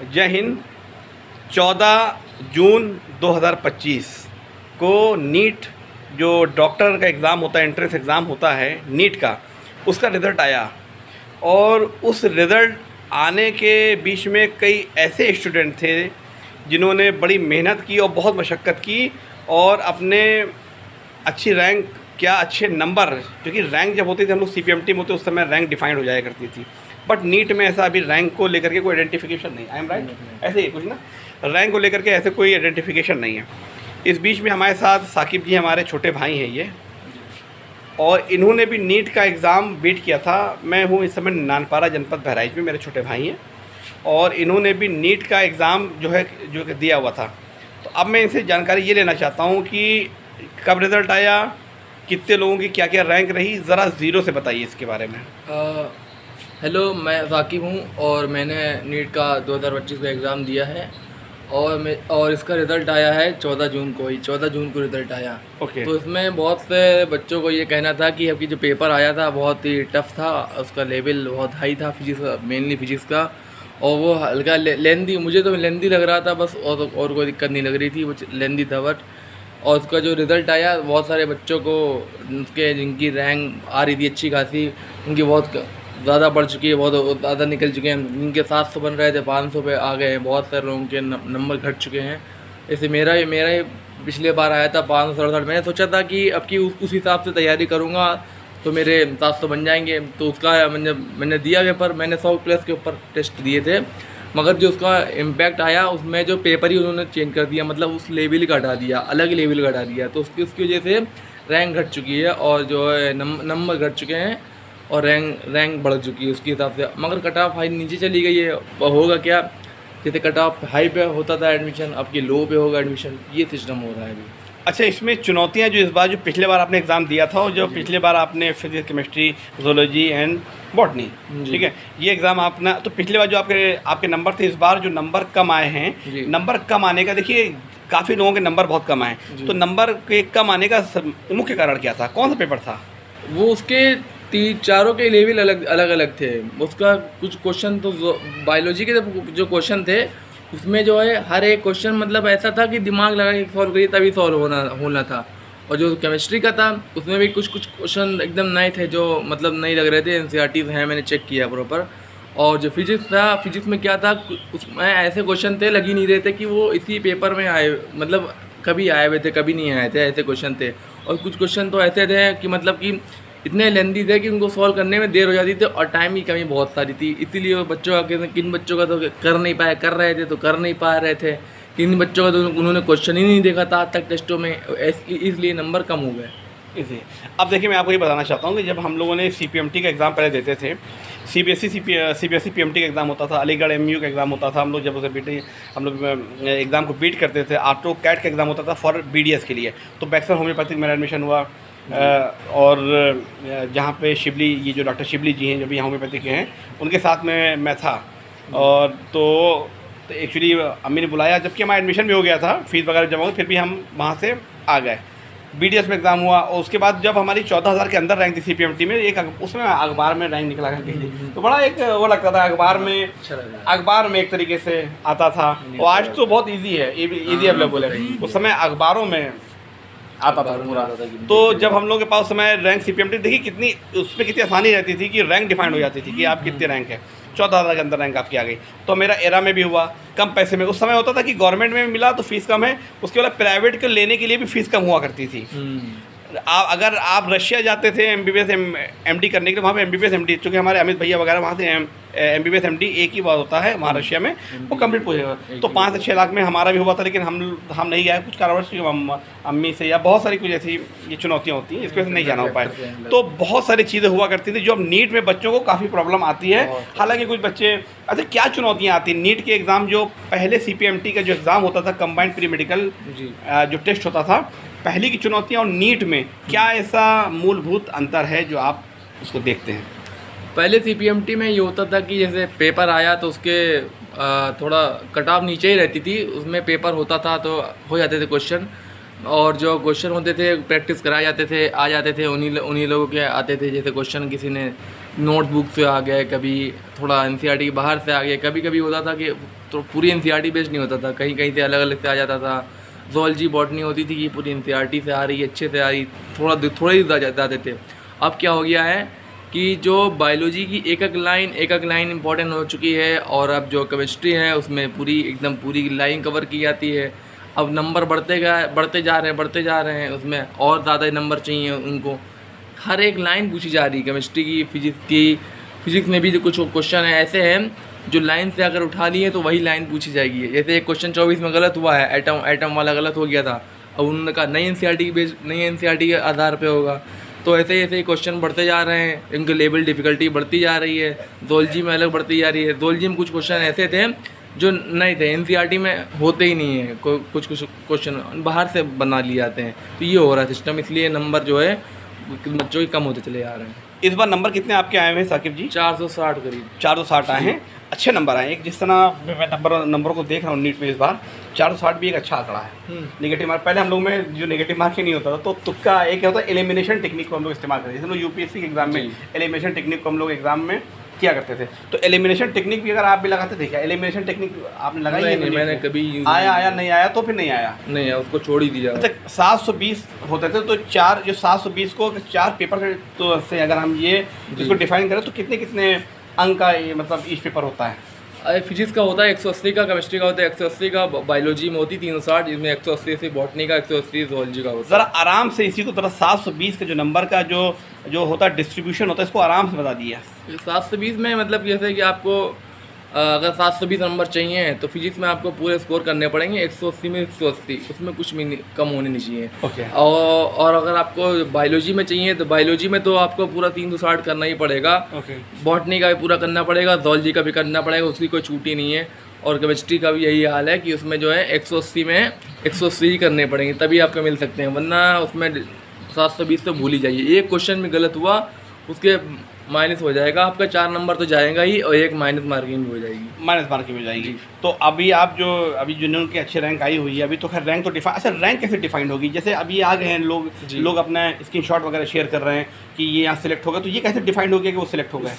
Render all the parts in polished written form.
जय हिंद। 14 जून 2025 को नीट जो डॉक्टर का एग्ज़ाम होता है, एंट्रेंस एग्ज़ाम होता है नीट का, उसका रिज़ल्ट आया। और उस रिज़ल्ट आने के बीच में कई ऐसे स्टूडेंट थे जिन्होंने बड़ी मेहनत की और बहुत मशक्क़त की और अपने अच्छी रैंक, क्या अच्छे नंबर, क्योंकि रैंक जब होती थी हम लोग CPMT में होते उस समय रैंक डिफाइंड हो जाया करती थी। बट नीट में ऐसा अभी रैंक को लेकर के कोई आइडेंटिफिकेशन नहीं। आई एम राइट? ऐसे ही कुछ ना, रैंक को लेकर के ऐसे कोई आइडेंटिफिकेशन नहीं है। इस बीच में हमारे साथ साकिब जी, हमारे छोटे भाई हैं ये, और इन्होंने भी नीट का एग्ज़ाम बीट किया था। मैं हूँ इस समय नानपारा जनपद बहराइच में, मेरे छोटे भाई हैं, और इन्होंने भी नीट का एग्ज़ाम जो दिया हुआ था। तो अब मैं इनसे जानकारी ये लेना चाहता हूँ कि कब रिज़ल्ट आया, कितने लोगों की क्या क्या रैंक रही, ज़रा ज़ीरो से बताइए इसके बारे में। हेलो, मैं साकिब हूँ और मैंने नीट का 2025 का एग्ज़ाम दिया है और इसका रिज़ल्ट आया है 14 जून को ही। 14 जून को रिज़ल्ट आया। ओके। तो इसमें बहुत से बच्चों को ये कहना था कि अभी जो पेपर आया था बहुत ही टफ़ था, उसका लेवल बहुत हाई था फिजिक्स, मेनली फिजिक्स का, और वो हल्का लेंदी, मुझे तो लेंदी लग रहा था बस, और कोई दिक्कत नहीं लग रही थी, वो लेंदी था बट। और उसका जो रिज़ल्ट आया, बहुत सारे बच्चों को उसके जिनकी रैंक आ रही थी अच्छी खासी, उनकी बहुत ज़्यादा बढ़ चुकी है, बहुत ज़्यादा निकल चुके हैं। जिनके 700 बन रहे थे 500 पे आ गए हैं, बहुत सारे लोगों के नंबर घट चुके हैं। जैसे मेरा ही पिछले बार आया था 567। मैंने सोचा था कि अब की उस हिसाब से तैयारी करूँगा तो मेरे 700 बन जाएंगे। तो उसका मैंने दिया पेपर, मैंने 100 प्लस के ऊपर टेस्ट दिए थे, मगर जो उसका इम्पैक्ट आया उसमें जो पेपर ही उन्होंने चेंज कर दिया, मतलब उस लेवल का हटा दिया, अलग लेवल का हटा दिया। तो उसकी वजह से रैंक घट चुकी है और जो है नंबर घट चुके हैं और रैंक बढ़ चुकी है उसके हिसाब से। मगर कट ऑफ हाई नीचे चली गई है। होगा क्या, जैसे कट ऑफ हाई पे होता था एडमिशन, अब की लो पे होगा एडमिशन, ये सिस्टम हो रहा है अभी। अच्छा, इसमें चुनौतियां जो इस बार, जो पिछले बार आपने एग्ज़ाम दिया था और जो पिछले बार आपने physics, chemistry, zoology and botany, ठीक है, ये एग्ज़ाम आपने, तो पिछले बार जो आपके नंबर थे, इस बार जो नंबर कम आए हैं, नंबर कम आने का, देखिए काफ़ी लोगों के नंबर बहुत कम आए, तो नंबर के कम आने का मुख्य कारण क्या था? कौन सा पेपर था वो? उसके चारों के लेवल अलग अलग थे। उसका कुछ क्वेश्चन तो बायोलॉजी के जो क्वेश्चन थे उसमें जो है हर एक क्वेश्चन मतलब ऐसा था कि दिमाग लगा के सॉल्व करिए तभी सॉल्व होना था। और जो केमिस्ट्री का था उसमें भी कुछ क्वेश्चन एकदम नए थे, जो मतलब नहीं लग रहे थे, NCERT हैं, मैंने चेक किया प्रॉपर। और जो फिजिक्स था, फिजिक्स में क्या था, उसमें ऐसे क्वेश्चन थे लग ही नहीं रहे थे कि वो इसी पेपर में आए, मतलब कभी आए हुए थे कभी नहीं आए थे, ऐसे क्वेश्चन थे। और कुछ क्वेश्चन तो ऐसे थे कि मतलब कि इतने लेंदी थे कि उनको सॉल्व करने में देर हो जाती थी और टाइम की कमी बहुत सारी थी। इसीलिए वो बच्चों का, किन बच्चों का तो कर नहीं पाए, कर रहे थे तो कर नहीं पा रहे थे, किन बच्चों का तो उन्होंने क्वेश्चन ही नहीं देखा था आज तक टेस्टों में, इसलिए नंबर कम हो गए। इसी। अब देखिए, मैं आपको ये बताना चाहता हूँ कि जब हम लोगों ने CPMT का एग्ज़ाम पहले देते थे, CBSE PMT का एग्ज़ाम होता था, अलीगढ़ MU का एग्ज़ाम होता था, हम लोग जब उसे हम लोग एग्ज़ाम को बीट करते थे, ऑटो कैट का एग्ज़ाम होता था फॉर BDS के लिए। तो बैक्सर होम्योपैथिक मेरा एडमिशन हुआ, और जहाँ पे शिबली, ये जो डॉक्टर शिबली जी हैं जो भी यहाँ होम्योपैथिक के हैं, उनके साथ में मैं था। और तो एक्चुअली अम्मी ने बुलाया, जबकि हमारा एडमिशन भी हो गया था, फीस वगैरह जमा हुई, फिर भी हम वहाँ से आ गए। BDS में एग्ज़ाम हुआ, और उसके बाद जब हमारी 14,000 के अंदर रैंक थी CPMT में, एक उसमें अखबार में रैंक निकला करती थी, तो बड़ा एक वो लगता था, अखबार में एक तरीके से आता था। और आज तो बहुत ईजी है, ईजी अवेलेबल है, उस समय अखबारों में आता था पूरा। तो जब हम लोग के पास समय रैंक CPMT, देखिए कितनी उसमें कितनी आसानी रहती थी कि रैंक डिफाइंड हो जाती थी कि आप कितने रैंक है, 14,000 के अंदर रैंक आपकी आ गई। तो मेरा एरा में भी हुआ, कम पैसे में। उस समय होता था कि गवर्नमेंट में मिला तो फीस कम है, उसके बाद प्राइवेट के लेने के लिए भी फीस कम हुआ करती थी। अगर आप रशिया जाते थे MBBS MD करने के लिए, वहाँ पे MBBS MD, चूँकि हमारे अमित भैया वगैरह वहाँ से MBBS MD एक ही बात होता है वहाँ रशिया में, वो कंप्लीट पूछेगा। तो 5 से 6 लाख में हमारा भी हुआ था, लेकिन हम नहीं गए, कुछ कारणवश अम्मी से या बहुत सारी कुछ ऐसी ये चुनौतियाँ होती हैं, इस वजह से नहीं जाना हो पाए। तो बहुत सारी चीज़ें हुआ करती थी जो अब नीट में बच्चों को काफ़ी प्रॉब्लम आती है। हालाँकि कुछ बच्चे, अच्छा क्या चुनौतियाँ आती हैं नीट के एग्ज़ाम? जो पहले CPMT का जो एग्ज़ाम होता था, कंबाइंड प्री मेडिकल जो टेस्ट होता था, पहली की चुनौतियाँ और नीट में क्या ऐसा मूलभूत अंतर है जो आप उसको देखते हैं? पहले CPMT में ये होता था कि जैसे पेपर आया तो उसके थोड़ा कट ऑफ नीचे ही रहती थी, उसमें पेपर होता था तो हो जाते थे क्वेश्चन, और जो क्वेश्चन होते थे प्रैक्टिस कराए जाते थे, आ जाते थे, उन्हीं लोगों के आते थे। जैसे क्वेश्चन किसी ने नोटबुक से आ गए, कभी थोड़ा NCERT के बाहर से आ गए, कभी कभी होता था कि तो पूरी NCERT बेस्ड नहीं होता था, कहीं कहीं से अलग अलग से आ जाता था। ज़ूलॉजी बॉटनी होती थी कि पूरी NCERT से आ रही है, अच्छे से आ रही, थोड़ा ही जाते थे। अब क्या हो गया है कि जो बायोलॉजी की एक एक लाइन इंपॉर्टेंट हो चुकी है, और अब जो केमिस्ट्री है उसमें पूरी लाइन कवर की जाती है। अब नंबर बढ़ते जा रहे हैं, उसमें और ज़्यादा नंबर चाहिए उनको, हर एक लाइन पूछी जा रही है। केमिस्ट्री की, फिजिक्स में भी जो कुछ क्वेश्चन है ऐसे हैं जो लाइन से अगर उठा लिए तो वही लाइन पूछी जाएगी। जैसे एक क्वेश्चन 24 में गलत हुआ है, एटम वाला गलत हो गया था, अब उन्होंने कहा नई NCERT के आधार पे होगा। तो ऐसे ऐसे क्वेश्चन बढ़ते जा रहे हैं, इनके लेवल डिफ़िकल्टी बढ़ती जा रही है। ज़ूलॉजी में अलग बढ़ती जा रही है। ज़ूलॉजी में कुछ क्वेश्चन ऐसे थे जो नहीं थे, NCERT में होते ही नहीं है, कुछ क्वेश्चन बाहर से बना लिए जाते हैं। तो ये हो रहा है सिस्टम, इसलिए नंबर जो है बच्चों के कम होते चले जा रहे हैं। इस बार नंबर कितने आपके आए हुए हैं साकिब जी? 460 करीब। 460 आए हैं, अच्छे नंबर आए हैं। जिस तरह मैं नंबर को देख रहा हूँ नीट में, इस बार 460 भी एक अच्छा आंकड़ा है। नेगेटिव मार्क, पहले हम लोग में जो नेगेटिव मार्क ही नहीं होता था, तो तुक्का एक होता है एलिमिनेशन टेक्निक को हम लोग इस्तेमाल करते थे। जैसे हम लोग यूपीएससी के एग्जाम में एलिमिनेशन टेक्निक को हम लोग एग्जाम में किया करते थे। तो एलिमिनेशन टेक्निक भी अगर आप भी लगाते थे क्या? एलिमिनेशन टेक्निक आपने लगाई? नहीं, मैंने कभी आया नहीं आया तो फिर नहीं आया, नहीं उसको छोड़ ही दिया। 720 होते थे, तो 720 को 4 पेपर तो से अगर हम ये इसको डिफाइन करें तो कितने अंक का ये मतलब ईच पेपर होता है? फिजिक्स का होता है 180 का, केमिस्ट्री का होता है 180 का, बायोलॉजी में होती 360, जिसमें 180 से बॉटनी का, 180 ज़ूलॉजी का होता है। ज़रा आराम से इसी को तरह 720 का जो नंबर का जो होता है डिस्ट्रीब्यूशन होता है, इसको आराम से बता दिया। 720 में मतलब जैसे कि आपको अगर 720 नंबर चाहिए तो फिजिक्स में आपको पूरे स्कोर करने पड़ेंगे 180 में 180, उसमें कुछ भी कम होने नहीं चाहिए। ओके। और अगर आपको बायोलॉजी में चाहिए तो बायोलॉजी में तो आपको पूरा 360 करना ही पड़ेगा। ओके। बॉटनी का भी पूरा करना पड़ेगा, ज़ूलॉजी का भी करना पड़ेगा, उसकी कोई छूटी नहीं है। और केमिस्ट्री का भी यही हाल है कि उसमें जो है 180 में 180 ही करने पड़ेंगे, तभी आपको मिल सकते हैं, वरना उसमें 720 तो भूल ही जाइए। एक क्वेश्चन में गलत हुआ उसके माइनस हो जाएगा, आपका 4 नंबर तो जाएगा ही, और एक माइनस मार्किंग भी हो जाएगी। माइनस मार्किंग हो जाएगी। तो अभी आप अभी जिन्होंने की अच्छी रैंक आई हुई है, अभी तो खैर रैंक तो डिफाइन, अच्छा रैंक कैसे डिफाइंड होगी? जैसे अभी आ गए हैं लोग अपना स्क्रीनशॉट वगैरह शेयर कर रहे हैं कि ये यहाँ सिलेक्ट होगा, तो ये कैसे डिफाइंड हो गया कि वो सिलेक्ट हो गया?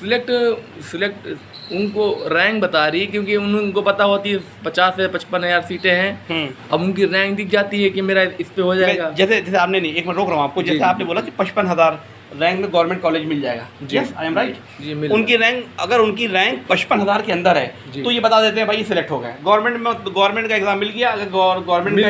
सिलेक्ट उनको रैंक बता रही है, क्योंकि उनको पता होती है 50 से 55,000 सीटें हैं। अब उनकी रैंक दिख जाती है कि मेरा इस पे हो जाएगा। जैसे आपने नहीं, एक मिनट रोक रहा हूँ आपको, जैसे आपने बोला कि 55,000 रैंक में गवर्नमेंट कॉलेज मिल जाएगा। Yes, I am right? जी, उनकी रैंक, अगर उनकी रैंक 55,000 के अंदर है तो ये बता देते हैं भाई ये सिलेक्ट हो गए। गवर्नमेंट का एग्जाम मिल गया, अगर गवर्नमेंट का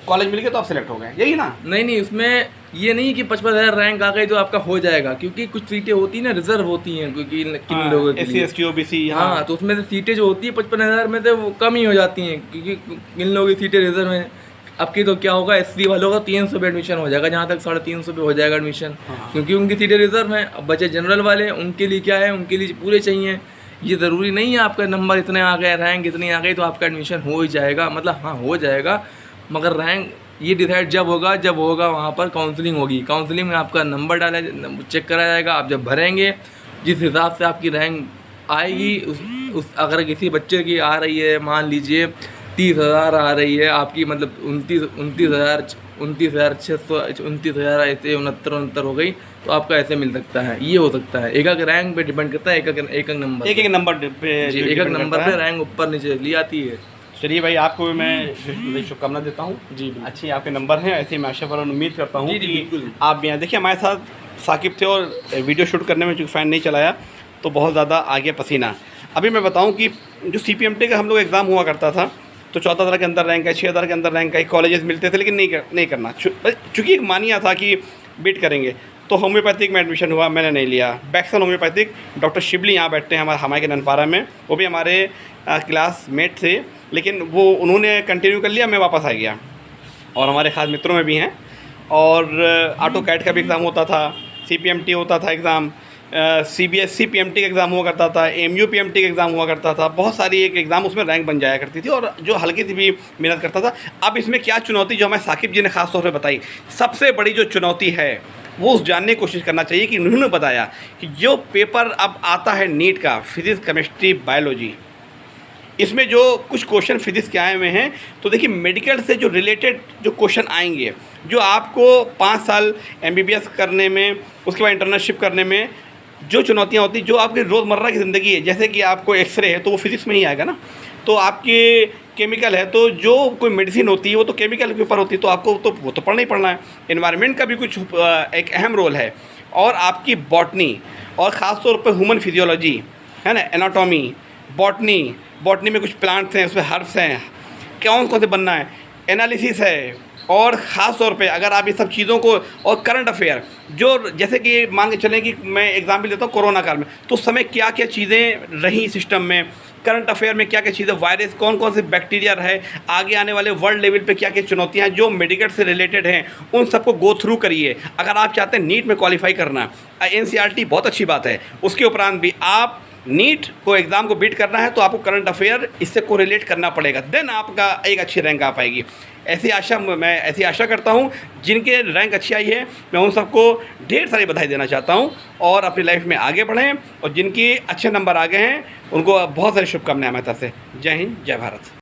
कॉलेज मिल गया तो आप सिलेक्ट हो गए, यही ना? नहीं, उसमें ये नहीं कि 55,000 रैंक आ गई तो आपका हो जाएगा, क्योंकि कुछ सीटें होती हैं ना रिजर्व होती हैं, क्योंकि किन लोगों के लिए, SC, ST, OBC। हाँ, तो उसमें से सीटें जो होती है 55,000 में से वो कम ही हो जाती हैं, क्योंकि किन लोगों की सीटें रिजर्व हैं। अब की तो क्या होगा, SC वालों का 300 पे एडमिशन हो जाएगा, जहाँ तक 350 पे हो जाएगा एडमिशन, क्योंकि उनकी सीटें रिजर्व हैं। अब बचे जनरल वाले, उनके लिए क्या है, उनके लिए पूरे चाहिए। ये ज़रूरी नहीं है आपका नंबर इतने आ गए, रैंक इतनी आ गई तो आपका एडमिशन हो ही जाएगा, मतलब हाँ हो जाएगा, मगर रैंक ये डिसाइड जब होगा वहाँ पर काउंसलिंग होगी। काउंसलिंग में आपका नंबर चेक करा जाएगा, आप जब भरेंगे जिस हिसाब से आपकी रैंक आएगी, उस अगर किसी बच्चे की आ रही है, मान लीजिए 30,000 आ रही है आपकी, मतलब 29,629 ऐसे 69 हो गई, तो आपका ऐसे मिल सकता है। ये हो सकता है, एक रैंक पे डिपेंड करता है, एक नंबर एक नंबर पे रैंक ऊपर नीचे चली आती है। चलिए भाई, आपको भी मैं शुभकामना देता हूँ जी। अच्छी आपके नंबर हैं, ऐसे मैं आशा पर उम्मीद करता हूँ कि आप भी यहाँ देखिए हमारे साथ साकिब थे, और वीडियो शूट करने में जो फ़ैन नहीं चलाया तो बहुत ज़्यादा आ गया पसीना। अभी मैं बताऊँ कि जो CPMT का हम लोग एग्ज़ाम हुआ करता था, तो 14,000 के अंदर रैंक है, 6,000 के अंदर रैंक है, कॉलेजेस मिलते थे, लेकिन नहीं करना, चूँकि एक मानिया था कि बीट करेंगे। तो होम्योपैथिक में एडमिशन हुआ, मैंने नहीं लिया। बैक्सन होम्योपैथिक, डॉक्टर शिबली यहाँ बैठते हैं हमारे के ननपारा में, वो भी हमारे क्लासमेट थे, लेकिन वो उन्होंने कंटिन्यू कर लिया, मैं वापस आ गया। और हमारे खास मित्रों में भी हैं। और ऑटो कैट का भी एग्ज़ाम होता था, CPMT होता था एग्ज़ाम, CBSE PMT का एग्ज़ाम हुआ करता था, MU PMT का एग्ज़ाम हुआ करता था, बहुत सारी एक एग्ज़ाम उसमें रैंक बन जाया करती थी, और जो हल्की सी भी मेहनत करता था। अब इसमें क्या चुनौती जो हमें साकिब जी ने खास तौर पे बताई, सबसे बड़ी जो चुनौती है वो उस जानने की कोशिश करना चाहिए कि उन्होंने बताया कि जो पेपर अब आता है नीट का, फिजिक्स, केमिस्ट्री, बायोलॉजी, इसमें जो कुछ क्वेश्चन फिजिक्स के आए हुए हैं, तो देखिए मेडिकल से जो रिलेटेड जो क्वेश्चन आएंगे, जो आपको 5 साल MBBS करने में, उसके बाद इंटर्नशिप करने में जो चुनौतियाँ होती, जो आपकी रोज़मर्रा की ज़िंदगी है, जैसे कि आपको एक्सरे है तो वो फिजिक्स में ही आएगा ना, तो आपके केमिकल है, तो जो कोई मेडिसिन होती है वो तो केमिकल के ऊपर होती है, तो आपको तो वो तो पढ़ना ही पढ़ना है। एनवायरनमेंट का भी कुछ एक अहम रोल है, और आपकी बॉटनी, और ख़ास तौर पे ह्यूमन फिजियोलॉजी है ना, एनाटॉमी, बॉटनी में कुछ प्लांट्स हैं, उसमें हर्ब्स हैं, कौन कौन से बनना है, एनालिसिस है, और ख़ास तौर पे अगर आप ये सब चीज़ों को, और करंट अफेयर, जो जैसे कि मान के चलें कि मैं एग्जाम्पल देता हूँ कोरोना काल में, तो उस समय क्या क्या चीज़ें रही सिस्टम में, करंट अफेयर में क्या क्या चीज़ें, वायरस कौन कौन से बैक्टीरिया रहे, आगे आने वाले वर्ल्ड लेवल पे क्या क्या चुनौतियाँ हैं जो मेडिकल से रिलेटेड हैं, उन सबको गो थ्रू करिए। अगर आप चाहते हैं नीट में क्वालिफाई करना, NCERT बहुत अच्छी बात है, उसके उपरांत भी आप नीट को एग्ज़ाम को बीट करना है तो आपको करंट अफेयर इससे कोरिलेट करना पड़ेगा, देन आपका एक अच्छी रैंक आ पाएगी। मैं ऐसी आशा करता हूँ जिनके रैंक अच्छी आई है, मैं उन सबको ढेर सारी बधाई देना चाहता हूँ, और अपनी लाइफ में आगे बढ़ें, और जिनके अच्छे नंबर आ गए हैं उनको बहुत सारी शुभकामनाएं हमारी तरफ से। जय हिंद, जय भारत।